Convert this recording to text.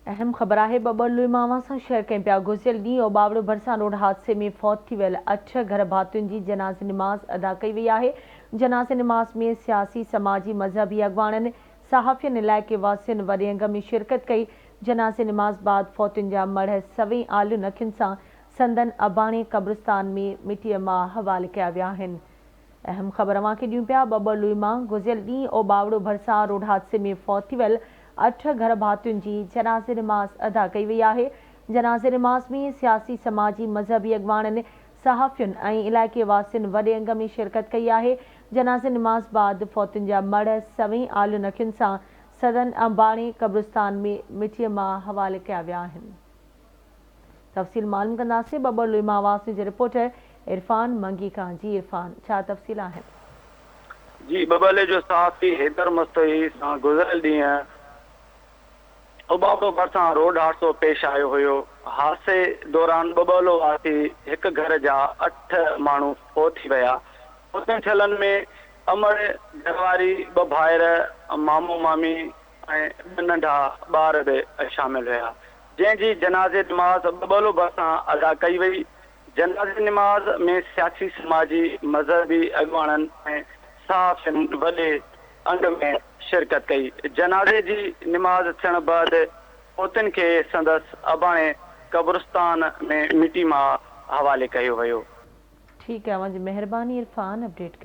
अहम ख़बर है बबलू मावा से शेयर करें पिया। गुज़िरियल ॾींहुं ओबावड़ो भरिसां रोड हादसे में फौत थी वियल 8 घर भातियुनि जी जनाज़े निमाज़ अदा कई वई आहे। जनाज़े निमाज़ में सियासी समाजी मज़हबी अॻवाननि सहाफ़ियुनि इलाइक़े वासियुनि वॾे अंग में शिरकत कई। जनाज़े निमाज़ बाद फौतुनि जा मढ़ सवें आलियुनि अखियुनि सां संदन अबाणे क़ब्रिस्तान में मिटीअ मां हवाले कया विया आहिनि। अहम ख़बर अव्हांखे ॾियूं पिया। बबलू मां गुज़िरियल ॾींहुं ओबावड़ो भरिसां रोड हादसे में फौत थी वियल 8 घर भातियुनि जी जनाज़े निमाज़ अदा कई वई आहे। जनाज़े निमाज़ में सियासी समाजी मज़हबी अॻवाननि सहाफ़ियुनि ऐं इलाइक़े वासियुनि वॾे अंग में शिरकत कई आहे। जनाज़े निमाज़ बाद फौतुनि जा मढ़ सवें आलियुनि अखियुनि सां सदन अबाणे क़ब्रिस्तान में मिटीअ मां हवाले कया विया आहिनि। तफ़सील मालूम कंदासीं बबलू मावास जे रिपोर्टर इरफान मंगी खां। जी इरफान, छा तफ़सील आहिनि? जी, बबले जो सहाफ़ी हैदर मुस्तफ़ी सां गुज़िरियल ॾींहुं ओबावड़ो भरिसां रोड हादसो पेश आयो हुयो। हादसे दौरान बबलो वासी हिकु घर जा 8 माण्हू फौत थी विया। फौतनि थियलनि में अमर घरवारी, 2 भाइर, मामू मामी ऐं 2 नंढा ॿार बि शामिल हुया, जंहिंजी जनाज़े निमाज़ बबलो भरिसां अदा कई वई। जनाज़े निमाज़ में सियासी समाजी मज़हबी अॻवाननि ऐं सहाफ़ियुनि वॾे अंग में शिरकत कई। जनाज़े जी निमाज़ थियण बैदि फौतुनि खे संदसि अबाणे क़ब्रिस्तान में मिटी मां हवाले कयो वियो। ठीक है, अव्हांजी महिरबानी इरफान अपडेट करण।